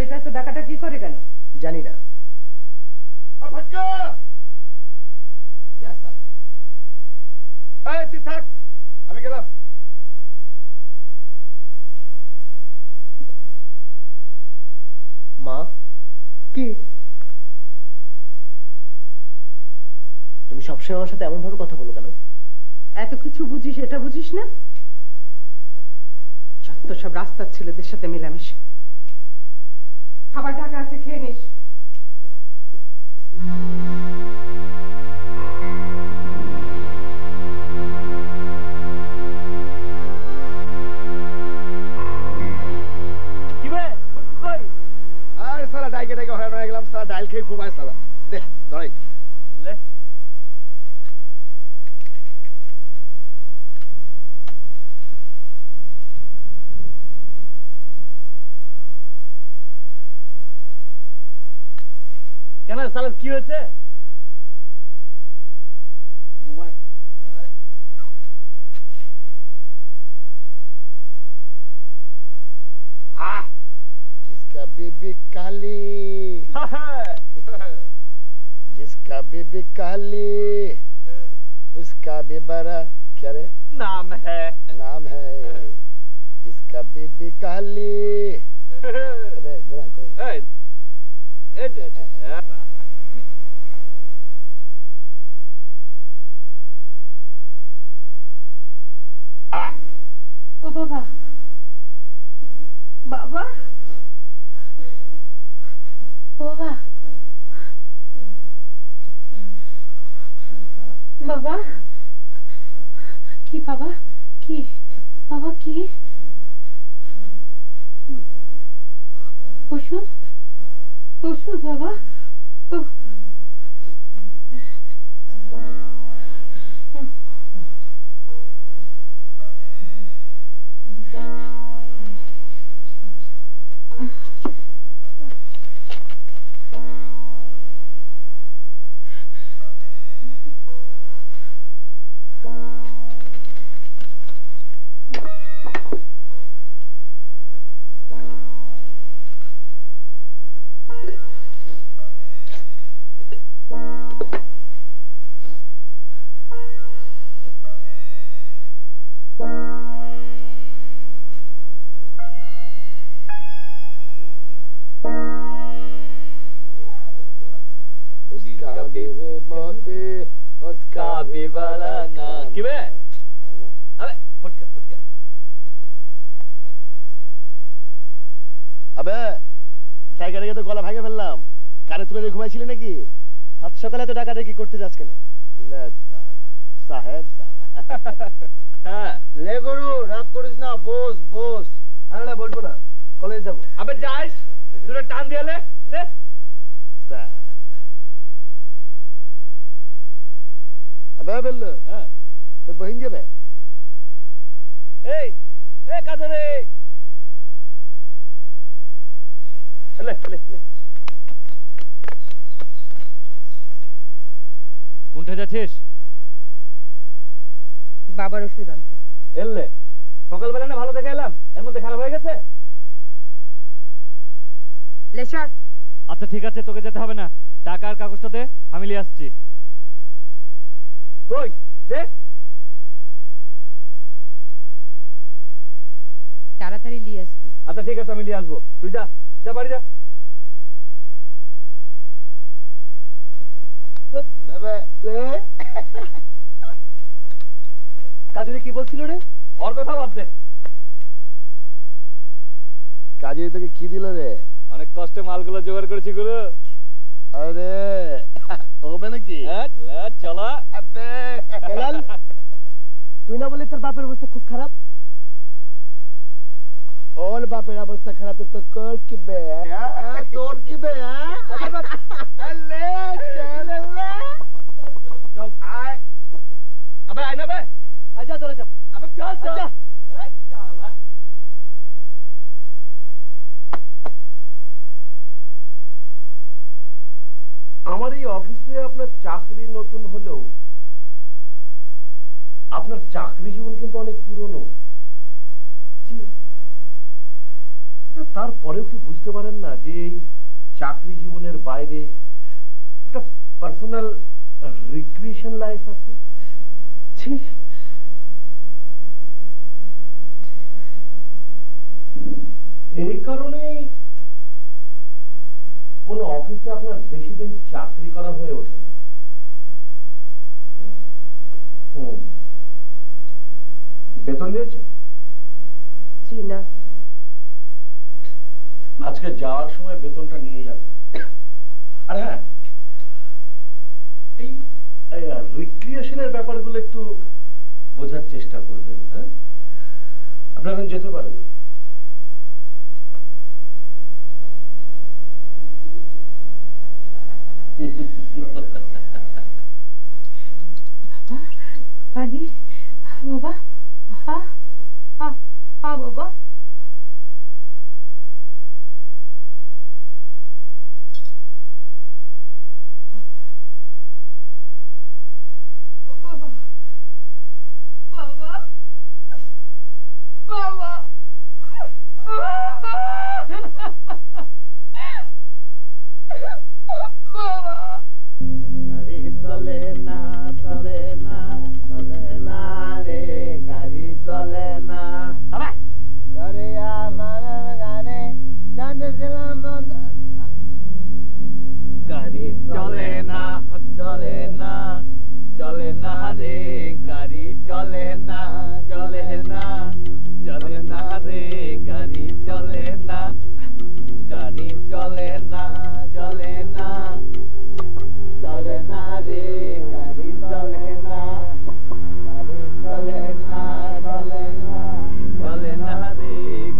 ছেলেটা তো ডাকাটা কি করে গেল জানি না। তুই থাক, আমি গেলাম। মা, কি তুমি সবসময় আমার সাথে এমন ভাবে কথা বলো কেন? এত কিছু বুঝিস, এটা বুঝিস না? যত সব রাস্তার ছেলেদের সাথে মেলামেশা। খাবার ঢাকা আছে, খেয়ে নিস। আরে সালা ডাইকে ডাইকে হয়রান হয়ে গেলাম, সালা ডাইল খেয়ে ঘুমায় সালা। দে ধরে কেন সালাদ কি হয়েছে? ঘুমায়। जिसका बीबी काली जिसका बीबी काली उसका भी बड़ा क्या रे नाम है जिसका बीबी काली। अबे जरा कोई ও বাবা, বাবা, বাবা, বাবা, কি বাবা, কি বাবা, কি ওষুধ, ওষুধ বাবা। তো গলা ভাঙে ফেললাম, কানে তুলে দিয়ে ঘুমাইছিলি নাকি? সাত সকালে তো ডাকাতে কি করতে যাস কেন? সাহেব হ্যাঁ লে গরু, রাগ করিস না, বস বস। আরে না বলবো না, কলেজ যাবো। আবে যাইস, দুটো টান দিয়ে লে লে। আবে বললো হ্যাঁ তোর বহিন যাবে। এই এ কাজরে লে লে লে। কোনটা যাচ্ছিস? বাবার ওষুধ আনতে। এলে সকালবেলা না ভালো দেখে এলাম, এর মধ্যে খারাপ হয়ে গেছে। লেসার। আচ্ছা ঠিক আছে, তোকে যেতে হবে না, টাকার কাগজটা দে, আমি নিয়ে আসছি। কই দে। তাড়াতাড়ি নিয়ে আসবি। আচ্ছা ঠিক আছে, আমি নিয়ে আসবো, তুই যা যা বাড়ি যা। কাজুরি কি বলছিল রে? ওর কথা বাদ দে। কাজে তোকে কি দিল রে? অনেক কষ্টে মালগুলো জোগাড় করেছি গুরু। আরে হবে নাকি? চলা। তুই না বলি তোর বাপের অবস্থা খুব খারাপ? ওর বাপের অবস্থা খারাপ তো তোর কি বে? তোর কি বে? চল আয়। আবে আয় না বে। আচ্ছা চলে যা। আবে চল চল। শালা আমার এই অফিসে আপনার চাকরি নতুন হলেও আপনার চাকরি জীবন কিন্তু অনেক পুরনো। তারপরেও কি বুঝতে পারেন না যে এই চাকরি জীবনের বাইরে একটা পার্সোনাল রিক্রিয়েশন লাইফ আছে? ছি, এই কারণেই কোন অফিসে আপনার বেশি দিন চাকরি করা হয়ে ওঠে না। বেতন দিয়েছে? জি না। আজকে যাওয়ার সময় বেতনটা নিয়ে যাবে। আর হ্যাঁ, এই রিক্রিয়েশনের ব্যাপারগুলো একটু বোঝার চেষ্টা করবেন। হ্যাঁ, আপনি এখন যেতে পারেন। পানি বাবা, বাবা বাবা, বাবা, বাবা, বাবা। গাড়ি চলে না রে, গাড়ি চলে না। আরে আমার গানে জানতেছিলাম গাড়ি চলে না রে, গাড়ি চলে না রে, গাড়ি চলে না, গাড়ি চলে না রে, গাড়ি চলে না, গাড়ি চলে না রে,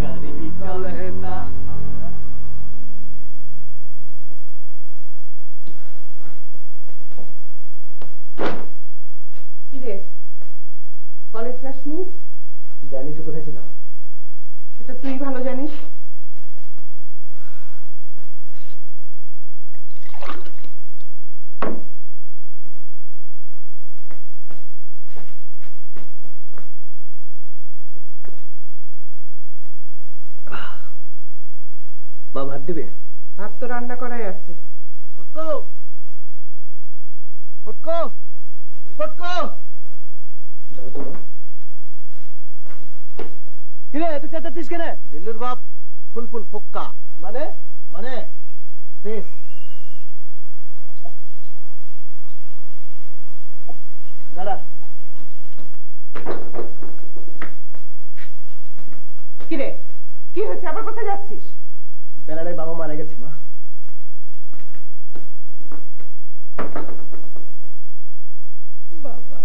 গাড়ি চলে না। কিরে, কলেজ যাসনি? জানি তো কোথায় ছিলাম। সেটা তুই ভালো জানিস। মা ভাত দিবে? ভাত তো রান্না করাই আছে। ফটকো ফটকো ফটকো, কিরে এত চেঁচাচ্ছিস কেন? দিল্লুর বাপ ফুল ফোক্কা। মানে শেষ। দাঁড়া। কিরে, কি হয়েছে? আবার কোথায় যাচ্ছিস? বেলারে বাবা মারা গেছে মা। বাবা,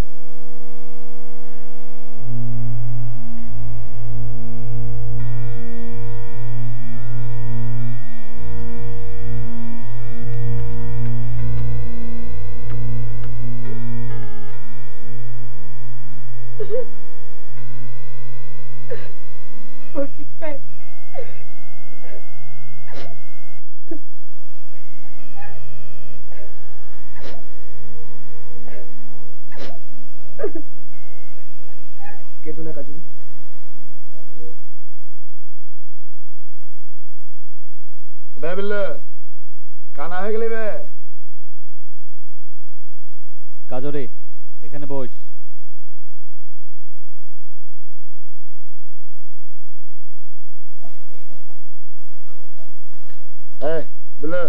ও ঠিক পায়। কেতু না কাজুরি? বে বিল্লু, কানা হয়ে গেলি বে। কাজরে এখানে বস। বিল্লু,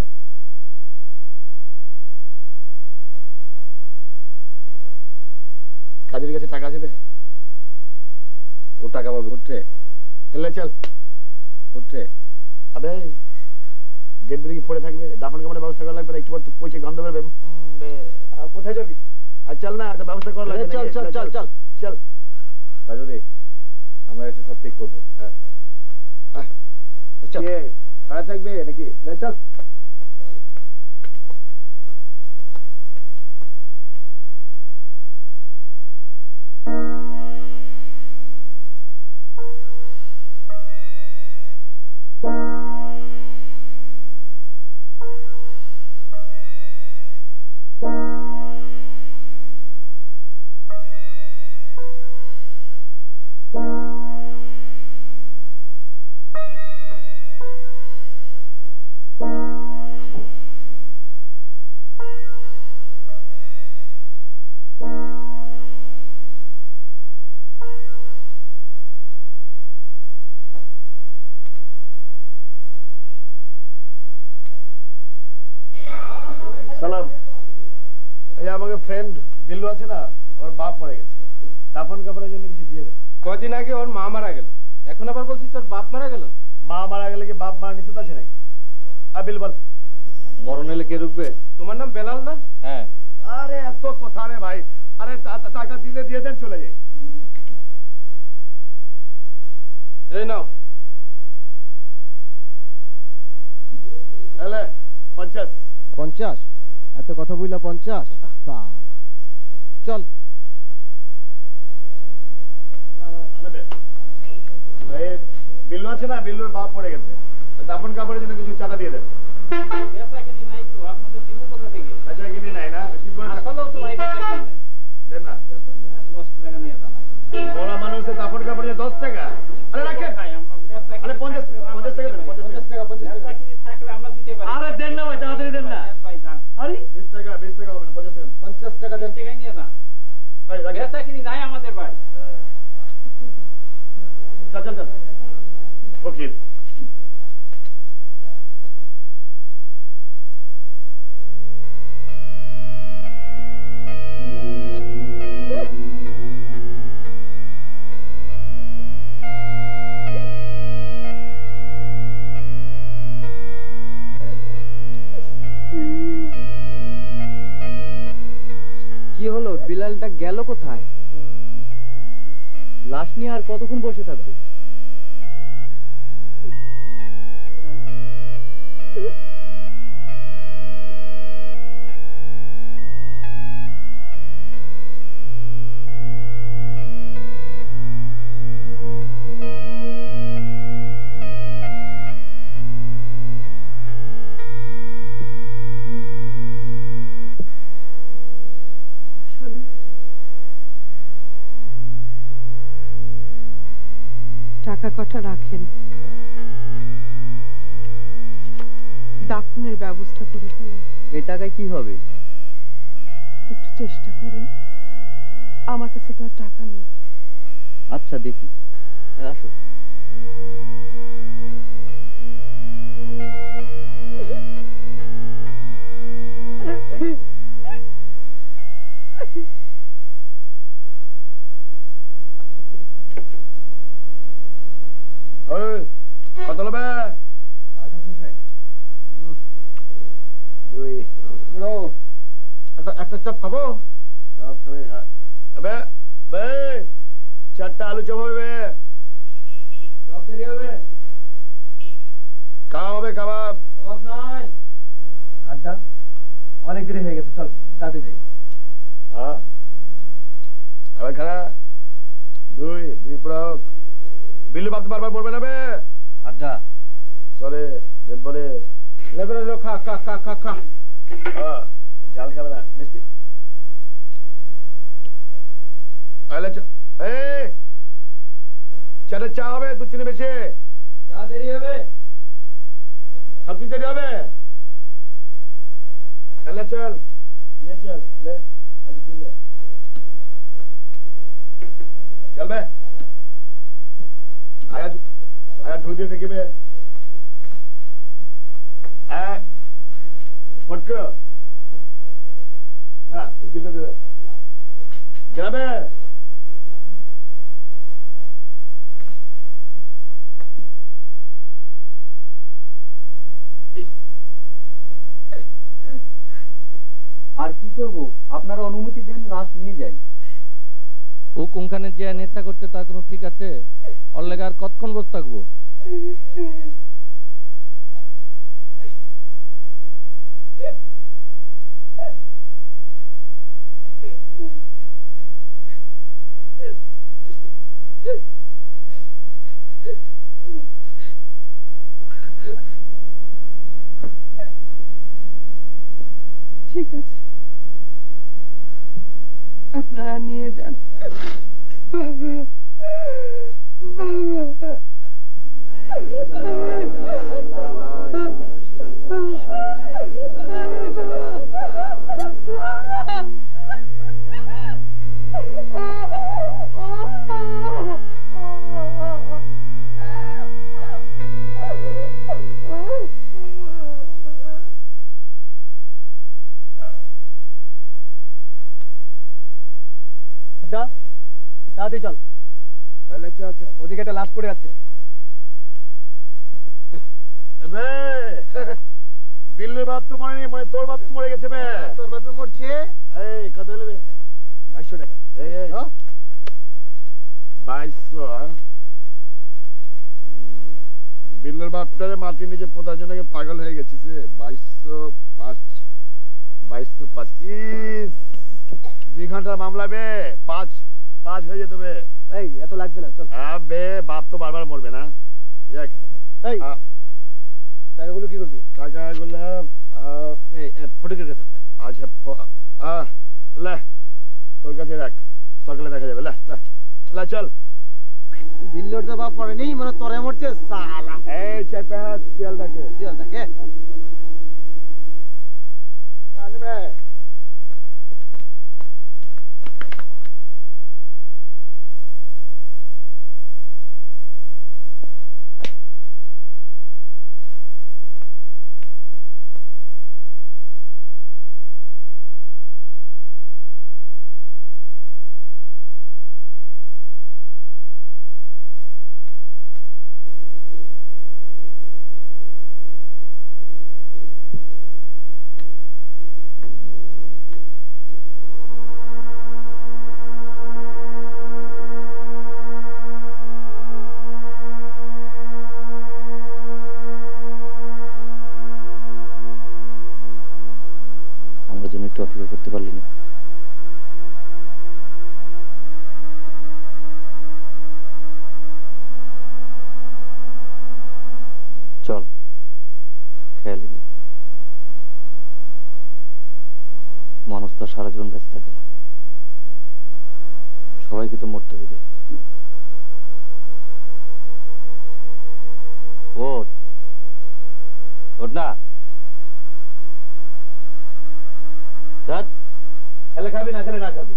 কাজের কাছে টাকা আছে বে? ও টাকা পাবে উঠে? চল উঠে আবে ডেড বডি কি পড়ে থাকবে? দাফন কাপড়ের ব্যবস্থা করা লাগবে, একটু পর তো পৌঁছে গন্ধ বেরবে। কোথায় যাবি? আর চল না, একটা ব্যবস্থা করা লাগবে। চল কাজুরি, আমরা এসে সব ঠিক করবো। খারাপ থাকবে নাকি? চল। ফ্রেন্ড বিল্লু আছে না, ওর বাপ মরে গেছে, দাফন কাফনের জন্য কিছু দিয়ে দে। কদিন আগে ওর মা মারা গেল, এখন আবার বলছিস ওর বাপ মারা গেল? মা মারা গেলে কি বাপ মারা নিষেধ আছে নাকি? আর বিল বল। মরণ এলে কে রুখবে? তোমার নাম বেলাল না? হ্যাঁ। আরে এত কথা রে ভাই, আরে টাকা দিলে দিয়ে দেন, চলে যাই। এই নাও। এলে 50। 50? এত কথা বইলা 50? সালা চল। বিল্লু আছে না, বিল্লুর বাপ পড়ে গেছে, দাফন কাপড়ের জন্য কিছু চাঁদা দিয়ে দেন। বেচা কিনি নাই না, কি করে দেন না? বড় মানুষের দাফন কাপড়ে 10 টাকা। আরে রাখেন, আরে 50 টাকা, 50 টাকা দেন, 50 টাকা, 50 টাকা। আরে দেন না ভাই, তাড়াতাড়ি দেন না। আরে 20 টাকা, 20 টাকা হবে না, 50 টাকা। 50 টাকা দেন। ভাই রাখেন। হ্যাঁ। চল চল চল ফকির। কি হলো, বিলালটা গেল কোথায়? লাশ নিয়ে আর কতক্ষণ বসে থাকবো? টাকা কটা রাখেন, দাফনের ব্যবস্থা করে ফেলেন। এ টাকায় কি হবে? একটু চেষ্টা করেন, আমার কাছে তো আর টাকা নেই। আচ্ছা দেখি, আসো। কত নেবে? 1860। দুই। একটা চপ খাবো? চপ খাবে? আবে বে 4টা আলু চপ হবে। সব দেরি হবে। কাবাব হবে, কাবাব। কাবাব নাই। আড্ডা অনেক দেরি হয়ে গেছে, চল তাতে যাই। হ্যাঁ আবার খারা দুই প্রয়োগ। বিল্লু বাপ বারবার বলবে না বে। আড্ডা সরে ডেড পরে লেবে খা খা খা খা খা। জাল খাবে না, মিষ্টি। চাটা চা হবে, দুধ চিনি বেশি। চা দেরি হবে। সব কিছু দেরি হবে। এলে চল, নিয়ে চল, লে একটু তুই লে। চল বে, আয়া ধু দিয়ে দেখিবে। ফটক না, তুই বিলটা দেবে যাবে। আর কি করব, আপনারা অনুমতি দেন, লাশ নিয়ে যাই। ও কোনখানে যে নেশা করছে তার কোনো ঠিক আছে? ওর লেগে আর কতক্ষণ বসে থাকবো? ঠিক আছে, আপনারা নিয়ে যান। বাবা বাবা তাড়াতাড়ি চল। তাহলে চল চল। ওদিকে একটা লাশ পড়ে আছে। বে বিল্লুর বাপ তো মরে নেই, মনে তোর বাপই মরে গেছে বে। তোর বাপে মরছে? এই কত হলো বে? 2200 টাকা। 2200? বিল্লুর বাপটারে মাটির নিচে পোতার জন্য পাগল হয়ে গেছিস রে। 2205 2 ঘন্টার মামলা বে। 5 হয়ে যেত বে। এই এত লাগবে না, চল। বে বাপ তো বারবার মরবে না। এই টাকাগুলো কি করবি? টাকাগুলো ফটিকের কাছে থাক। আচ্ছা লে তোর কাছে রাখ, সকালে দেখা যাবে। লে লে চল। বিল্লোর তো বাপ মরেনি, মানে তোরে মরছে সালা। এই চেপে শিয়ালটাকে শিয়ালটাকে বে। আমরা জন্য একটু অপেক্ষা করতে পারলি না? চল খেয়ালি মানুষ তো সারা জীবন বেঁচে থাকে না, সবাইকে তো মরতে হইবে। ওঠ ওঠ না, খেলে খাবি না খেলে না খাবি।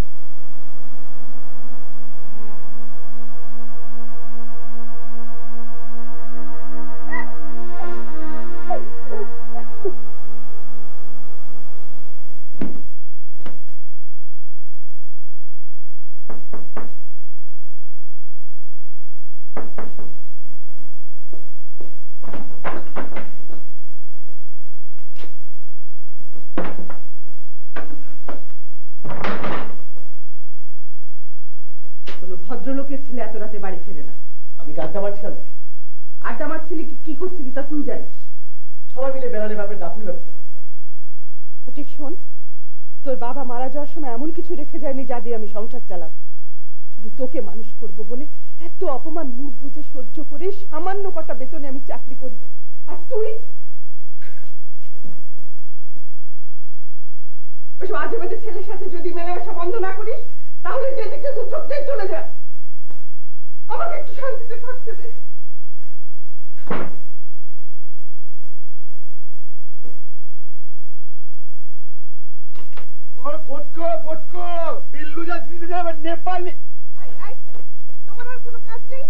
কোনো ভদ্রলোকের ছেলে এত রাতে বাড়ি ফেরে না। আমি কি আড্ডা মারছিলাম নাকি? আড্ডা মারছিলি কি করছিলি তা তুই জানিস। সবাই মিলে বেড়ালে বাপের দাফনের ব্যবস্থা করছিলাম। ফটিক শোন, তোর বাবা মারা যাওয়ার সময় এমন কিছু রেখে যায়নি যা দিয়ে আমি সংসার চালাব। শুধু তোকে মানুষ করব বলে এত অপমান মুখ বুঝে সহ্য করে সামান্য কটা বেতনে আমি চাকরি করি, আর তুই ওইসব আজে বাজে ছেলের সাথে যদি মেলামেশা বন্ধ না করিস তাহলে যেদিকে দু চোখ দিয়ে চলে যা, আমাকে একটু শান্তিতে থাকতে দে। বিল্লু যাচ্ছি নেপাল। তোমার আর কোনো কাজ নেই?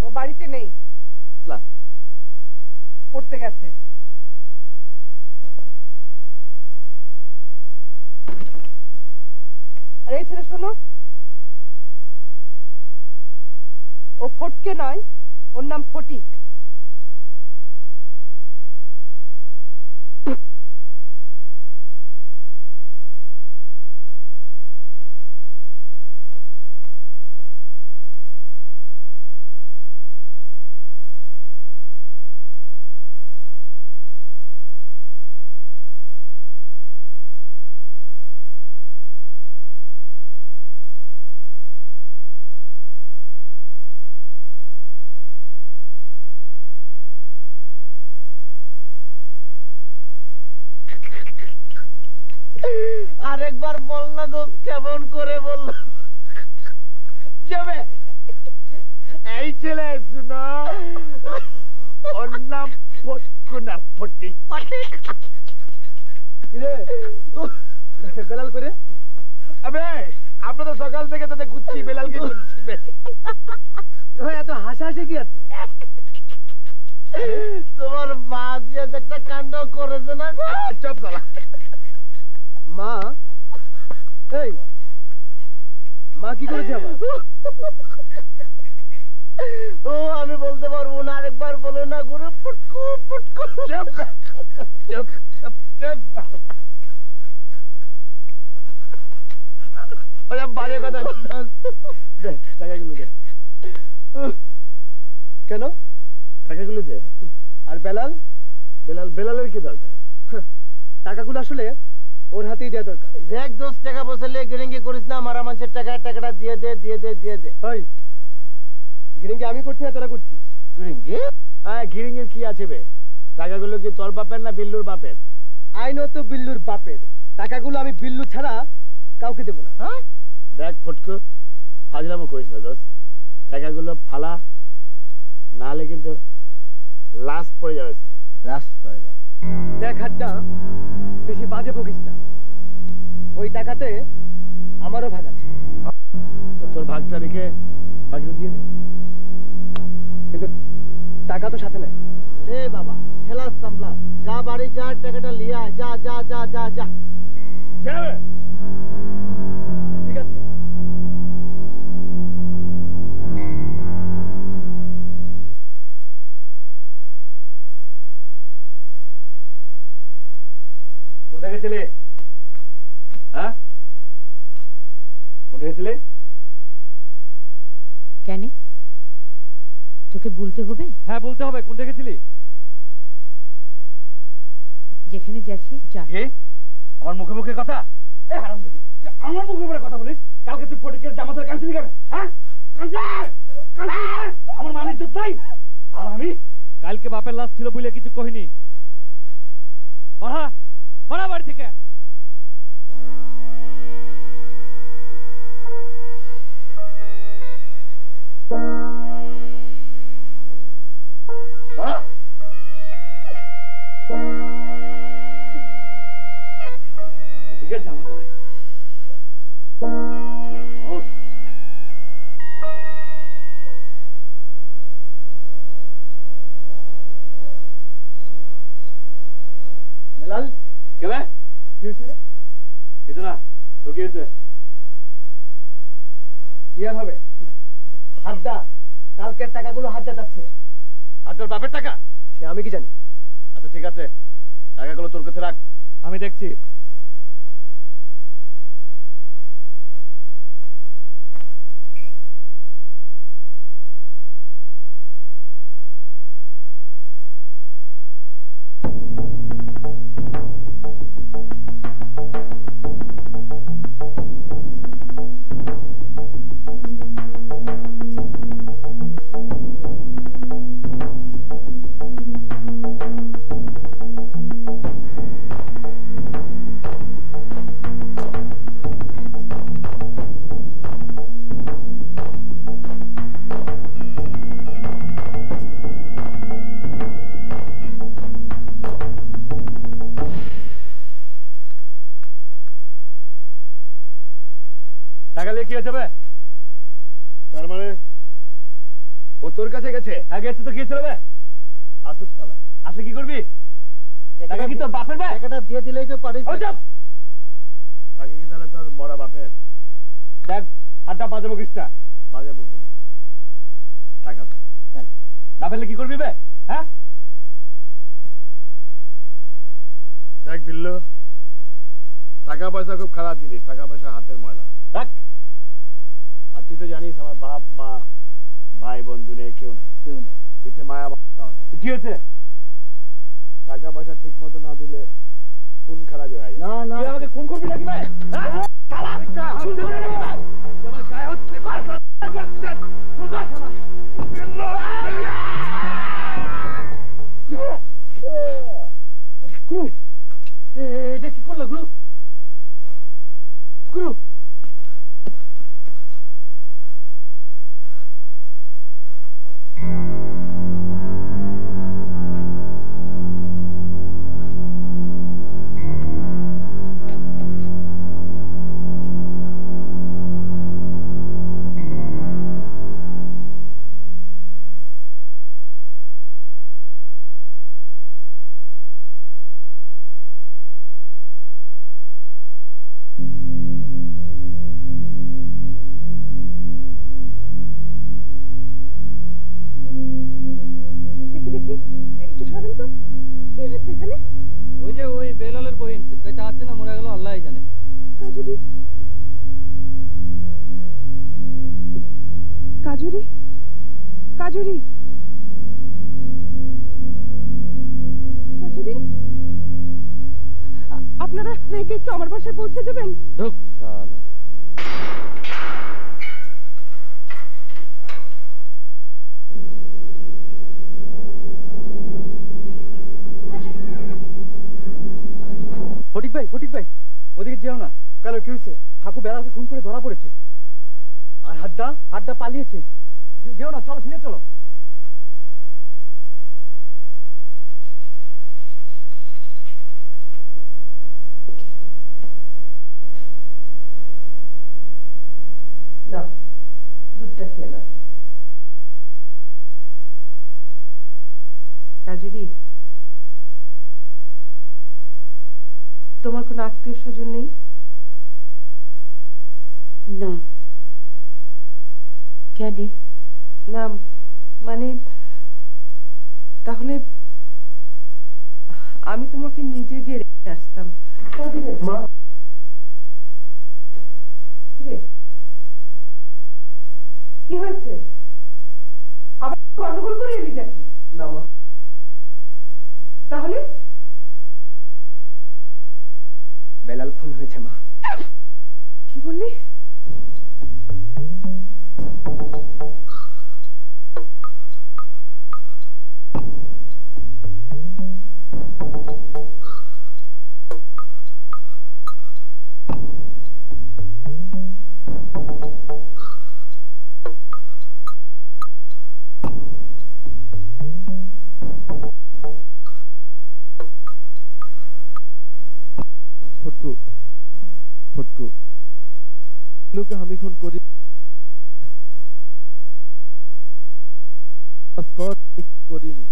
ও বাড়িতে নেই, পড়তে গেছে। আর এই ছেলে শোনো, ও ফটকে নয়, ওর নাম ফটিক। আরেকবার বল না দোস্ত, কেমন করে বললো? যাবে এই ছেলে শুনো ওর নাম ফটকু না ফটিক কিরে বেলাল করে আবে আমরা তো সকাল থেকে তোদের খুঁজছি বেলালকে খুঁজছি এত হাসাহাসি কি আছে? তোমার মা দিয়ে একটা কাণ্ড করেছে না চপ সালা মা এই মা কি করেছে আবার? ও আমি বলতে পারবো না আরেকবার বলো না গুরু ফুটকু ফুটকু চপ চপ চপ চপ ওরা বাজে কথা দে টাকাগুলো দে কেন? টাকাগুলো দে আর বেলাল? বেলালের কি দরকার? টাকাগুলো আসলে ওর হাতেই দেওয়া দরকার। দেখ 10 টাকা বসলে গিরিঙ্গি করিস না মারা মানুষের টাকাটা দিয়ে দে ওই গিরিঙ্গি আমি করছি না তোরা করছিস? গিরিঙ্গি? হ্যাঁ গিরিঙ্গির কি আছে বে? টাকাগুলো কি তোর বাপের না বিল্লুর বাপের? আইনত বিল্লুর বাপের। টাকাগুলো আমি বিল্লু ছাড়া কাউকে দেব না। হ্যাঁ দেখ ফটকু ফাজলামো করিস না দোস্ত টাকাগুলো ফালা নাহলে কিন্তু লাশ পড়ে যাবে লাশ পড়ে যাবে দেখ হাতটা বেশি বাজে বকিস না। ওই টাকাতে আমারও ভাগ আছে। তোর ভাগটা রেখে বাকিটা দিয়ে দে কিন্তু টাকা তো সাথে নেই। লে বাবা ঠেলা সামলা যা বাড়ি যা টাকাটা নিয়ে আয় যা যা যা যা যা যাবে ঠিক আছে কোথায় গেছিলে? হ্যাঁ কোথায় গেছিলে? কেন তোকে বলতে হবে? হ্যাঁ বলতে হবে, কোনটা গেছিলি? যেখানে যাচ্ছিস যা। কে? আমার মুখে মুখে কথা? এ হারামজাদি, তুই আমার মুখের উপরে কথা বলিস? কালকে তুই ফটিকের জামা ধরে কাঁদছিলি কেন? হ্যাঁ কাঁদছিলি কেন? আমার মান ইজ্জত নাই? আর আমি কালকে বাপের লাশ ছিল বলে কিছু কহিনি। পড়া বাড়ি থেকে। ফটিকের জামা ধরে বেলাল কে বে? কি হয়েছে রে? কিছু না, তোর কি হয়েছে? কি আর হবে? হাড্ডা কালকের টাকাগুলো হাড্ডা যাচ্ছে। আর তোর বাপের টাকা? সে আমি কি জানি? আচ্ছা ঠিক আছে টাকাগুলো তোর কাছে রাখ আমি দেখছি। টাকা নিয়ে কি হয়েছে বে? তার মানে ও তোর কাছে গেছে? হ্যাঁ গেছে তো, গিয়েছিল বে। আসুক শালা আসলে কি করবি? টাকা কি তোর বাপের বে? টাকাটা দিয়ে দিলেই তো পারিস ওই চুপ! টাকা কি তাহলে তোর মরা বাপের? দেখ আড্ডা বাজে বকিসটা। বাজে বকুম না। টাকা থাক না পেলে কি করবি বে? হ্যাঁ দেখ বিল্লু টাকা পয়সা খুব খারাপ জিনিস টাকা পয়সা হাতের ময়লা রাখ। আর তুই তো জানিস আমার বাপ মা ভাই বোন দুনিয়ায় কেউ নাই এতে মায়া বাবাও নাই কি হয়েছে? টাকা পয়সা ঠিক মতো না দিলে খুন খারাপই হয়ে যায় তুই আমাকে খুন করবি নাকি ভাই? হ্যাঁ? খুন করবি নাকি ভাই? আমার গায়ে হচ্ছে গুরু এটা কি করলো গুরু? গুরু দেখি, একটু সরেন তো, কি হয়েছে এখানে? ওই যে ওই বেলালের বহিন বেটা আছে না, মরে গেল, আল্লাহ জানে। কাজুরি, কাজুরি, কাজুরি, কাজুরি, আপনারা একে একটু আমার বাসায় পৌঁছে দেবেন? ঢুক শালা। ফটিক ভাই ওদিকে যেও না। কেন, কি হয়েছে? ঠাকুর বেলালকে খুন করে ধরা পড়েছে। আর হাড্ডা পালিয়েছে। যেও না, চলো, ফিরে চলো। না, দুধটা খেয়ে না। কাজুরি, তোমার কোনো আত্মীয় স্বজন নেই? না। কেন? না মানে, তাহলে আমি তোমাকে নিজে গিয়ে রেখে আসতাম। মা, কি হয়েছে? আবার গন্ডগোল করে এলি নাকি? না মা। তাহলে বেলাল খুন হয়েছে মা। কি বললি? ফটকু লোকে আমি খুন করি করিনি।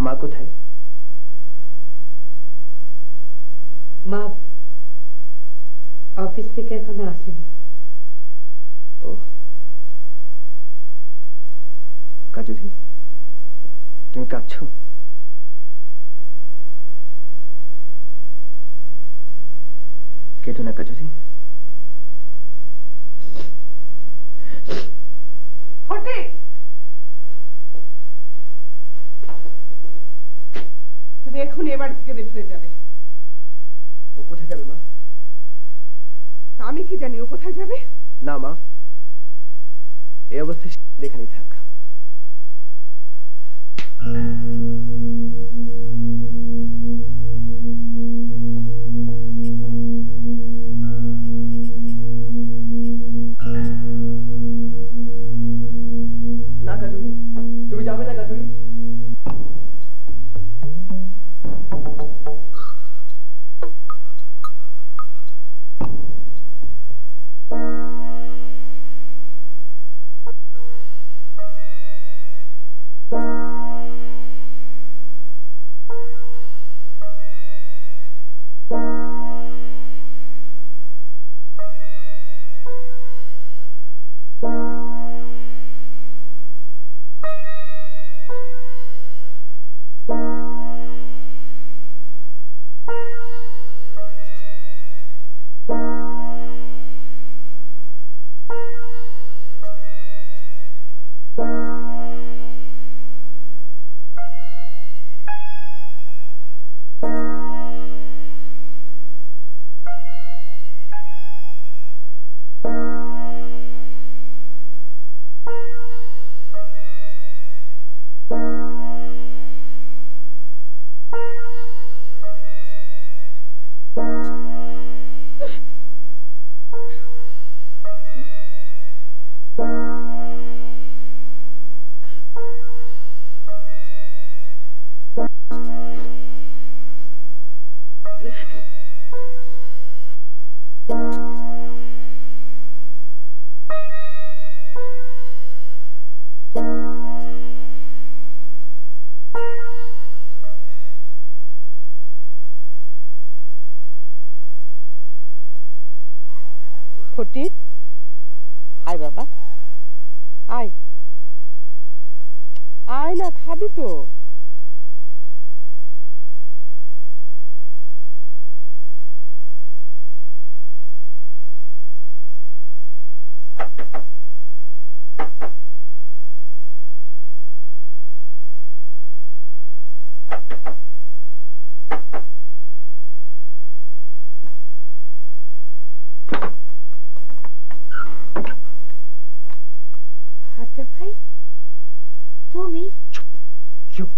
মা কোথায়? মা অফিস থেকে এখনো আসেনি। ও কাজুরি, তুমি কাঁদছো? কেঁদো না কাজুরি। ফটিক, তুমি এখনই এ বাড়ি থেকে বের হয়ে যাবে। ও কোথায় যাবে মা? তা আমি কি জানি ও কোথায় যাবে? না মা, এই অবস্থায় এখানেই থাক। না কাজুরি, তুমি যাবে না কাজুরি। তো। হাট্টা ভাই, তুমি? চুপ।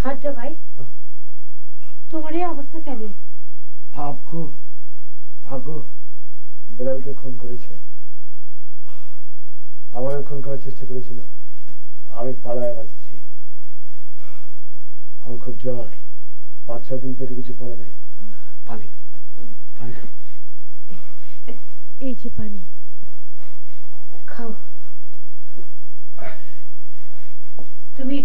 হাট্টা ভাই, তোমার এই অবস্থা কেন? ভাগ্য বেলালকে খুন করেছে। আমারও খুন করার চেষ্টা করেছিল, আমি পালায় বাঁচেছি। আমার খুব জ্বর, 5-6 দিন পেটে কিছু পড়ে নাই। পানি পানি খাও। এই যে পানি খাও। তুমি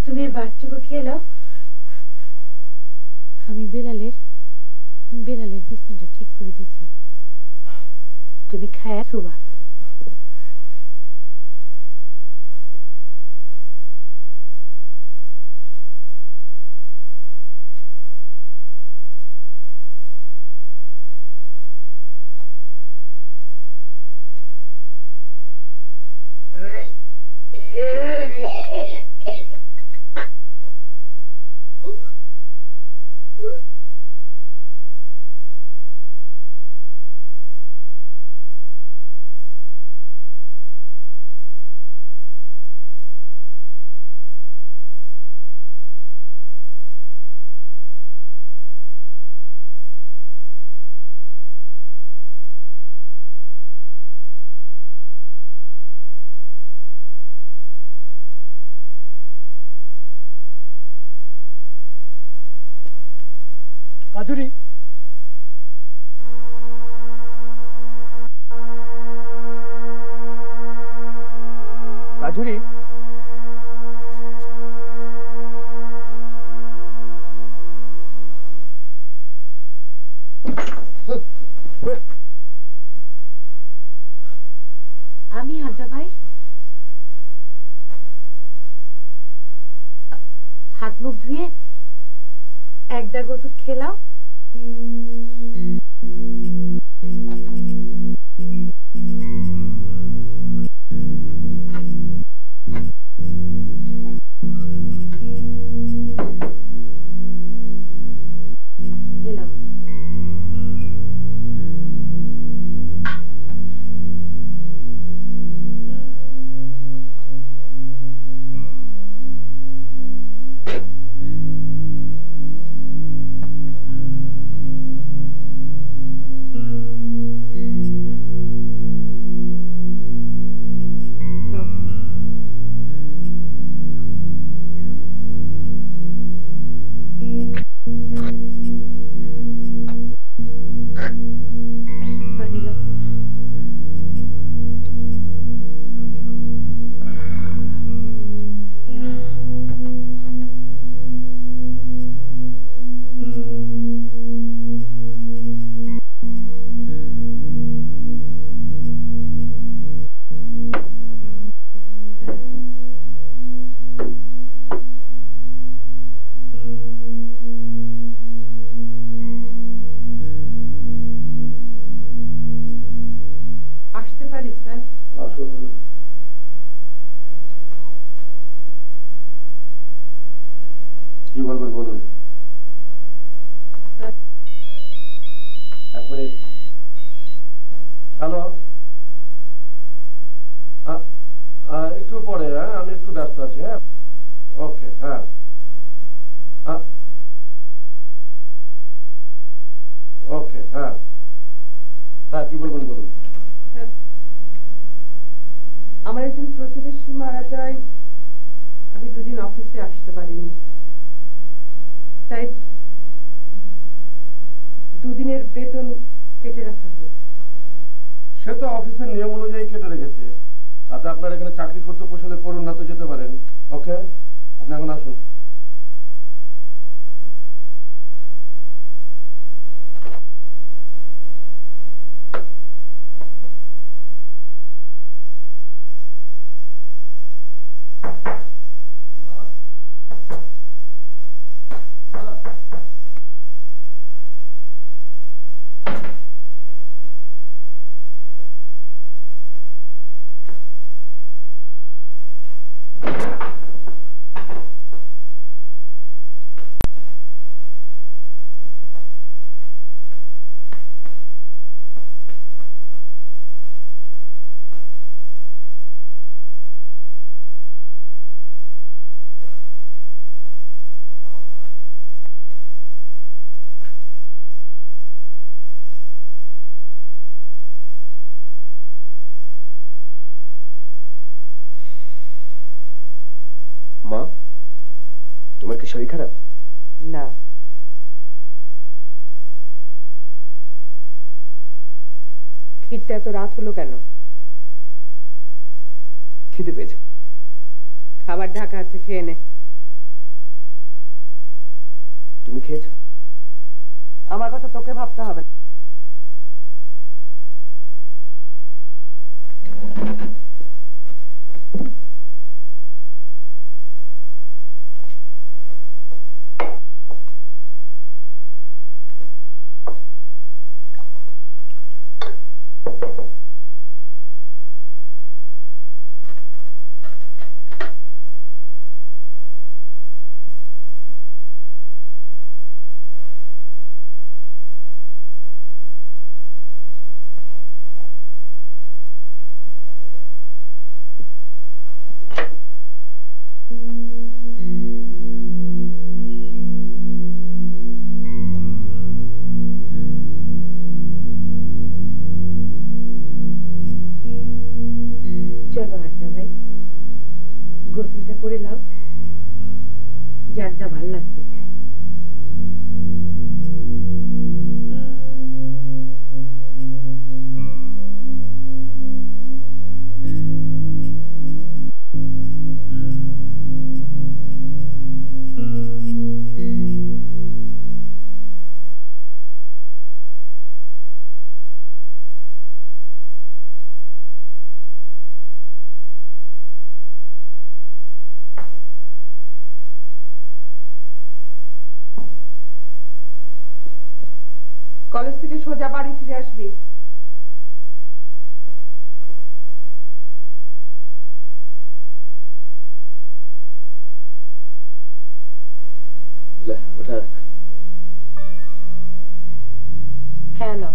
তুমি বাথটুকু খেয়ে নাও। আমি বেলালের বিছানাটা ঠিক করে দিচ্ছি, তুমি খায়া শুবা। কাজুরি, কাজুরি, আমি হাড্ডা ভাই, হাত মুখ ধুয়ে এক দাগ ওষুধ খেলাও। কি বলবেন বলুন। এক মিনিট। হ্যালো, একটু পরে, হ্যাঁ আমি একটু ব্যস্ত আছি। হ্যাঁ ওকে, হ্যাঁ ওকে, হ্যাঁ হ্যাঁ কি বলবেন বলুন। আমার একজন প্রতিবেশী মারা যায়, আমি 2 দিন অফিসে আসতে পারিনি, তাই 2 দিনের বেতন কেটে রাখা হয়েছে। সে তো অফিসের নিয়ম অনুযায়ী কেটে রেখেছে, তাতে আপনার এখানে চাকরি করতে পোষালে করুন, না তো যেতে পারেন। ওকে, আপনি এখন আসুন। মা, তোমার কি শরীর খারাপ? না, ফিরতে এত রাত হলো কেন? খিদে পেয়েছে। খাবার ঢাকা আছে, খেয়ে নে। তুমি খেয়েছো? আমার কথা তোকে ভাবতে হবে না। চলো আড্ডা ভাই, গোসলটা করে লাও, জানটা ভাল লাগবে। কলেজ থেকে সোজা বাড়ি ফিরে আসবি। ওঠা রাখ। হ্যাঁ নাও।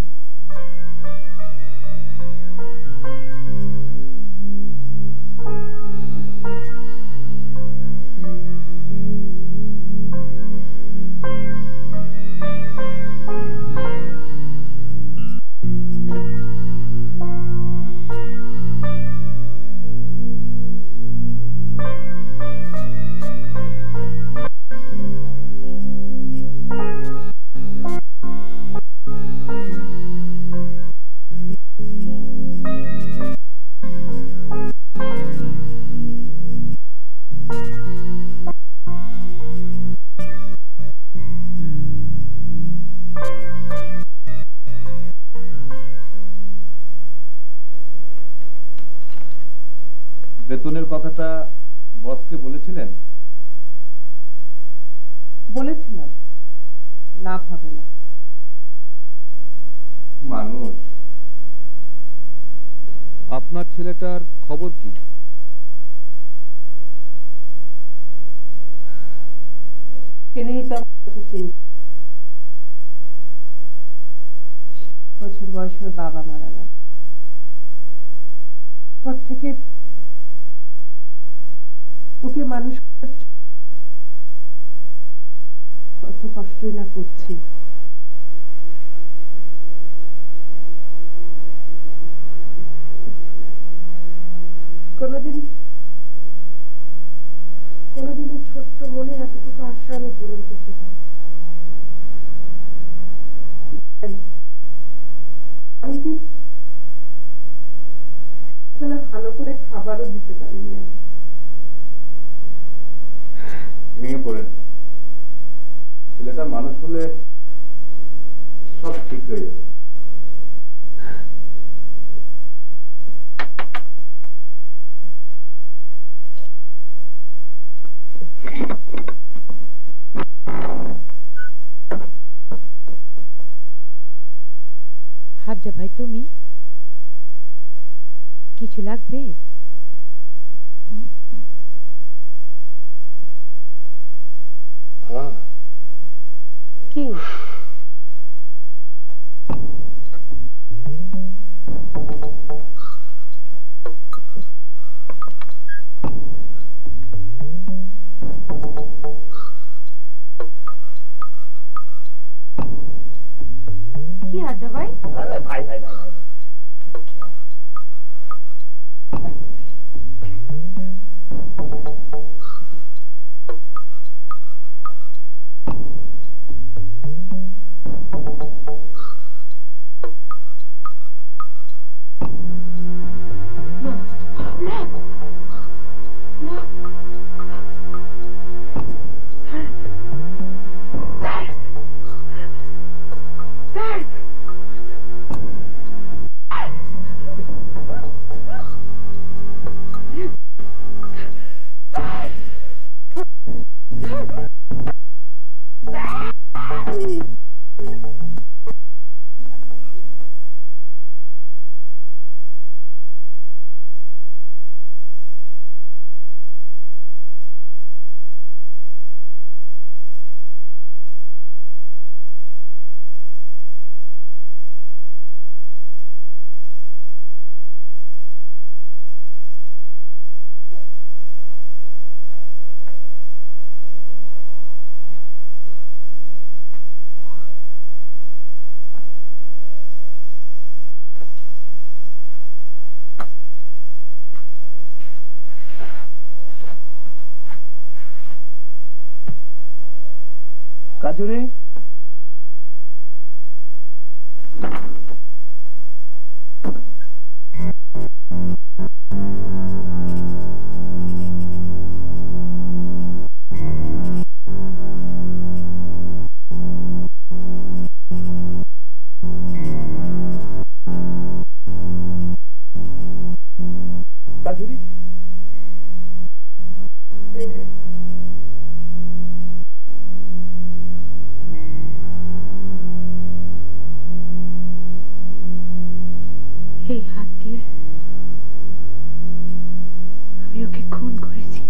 বেতনের কথাটা বসকে বলেছিলেন? বলেছিলাম, লাভ হবে না। মানুষ। আপনার ছেলেটার খবর কি? কিনেই তো আমার চিন্তা। 7 বছর বয়সে ওর বাবা মারা গেল। পর থেকে ওকে মানুষ কত কষ্টই না করছি। কোনোদিন ছোট্ট মনে এতটুকু আশা আমি পূরণ করতে পারি। আমি কি একবেলা ভালো করে খাবারও দিতে পারিনি আমি। ভেঙে পড়েন না। ছেলেটা মানুষ হলে সব ঠিক হয়ে যাবে। হাড্ডা ভাই, তুমি কিছু লাগবে? কি কি হাড্ডা ভাই? ভাই ভাই ভাই ভাই কাজুরি, কাজুরি, এই হাত দিয়ে আমি ওকে খুন করেছি।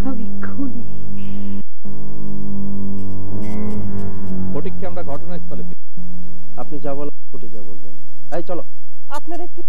আমি খুনি। ফটিককে আমরা ঘটনাস্থলে পেয়েছি। আপনি যা বলেন কোর্টে যা বলবেন। এই চলো। আপনারা একটু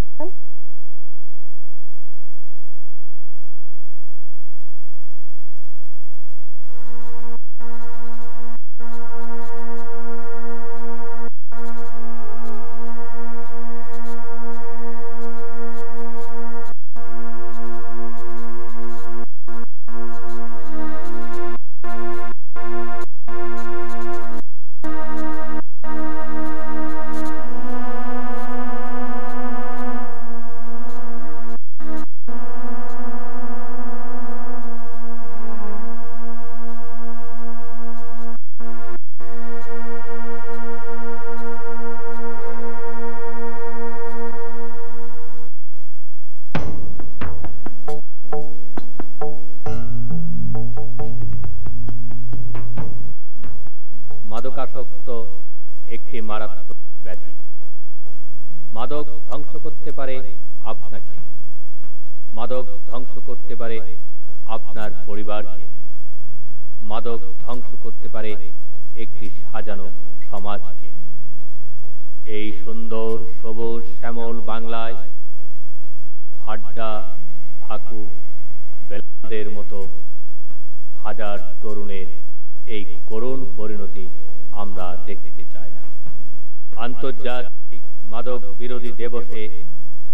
মাদকাসক্ত একটি মারাত্মক ব্যাধি। মাদক ধ্বংস করতে পারে আপনাকে, মাদক ধ্বংস করতে পারে আপনার পরিবারকে, মাদক ধ্বংস করতে পারে একটি সাজানো সমাজকে। এই সুন্দর সবুজ শ্যামল বাংলায় হাড্ডা, ফাকু, বেলাদের মতো হাজার তরুণের এই করুণ পরিণতি আমরা দেখতে চাই না। আন্তর্জাতিক মাদক বিরোধী দিবসে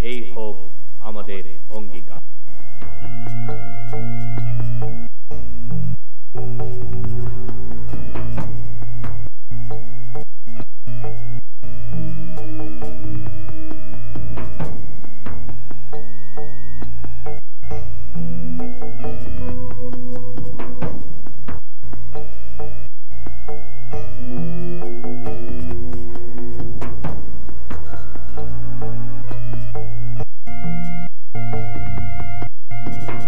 এই হোক আমাদের অঙ্গীকার। ও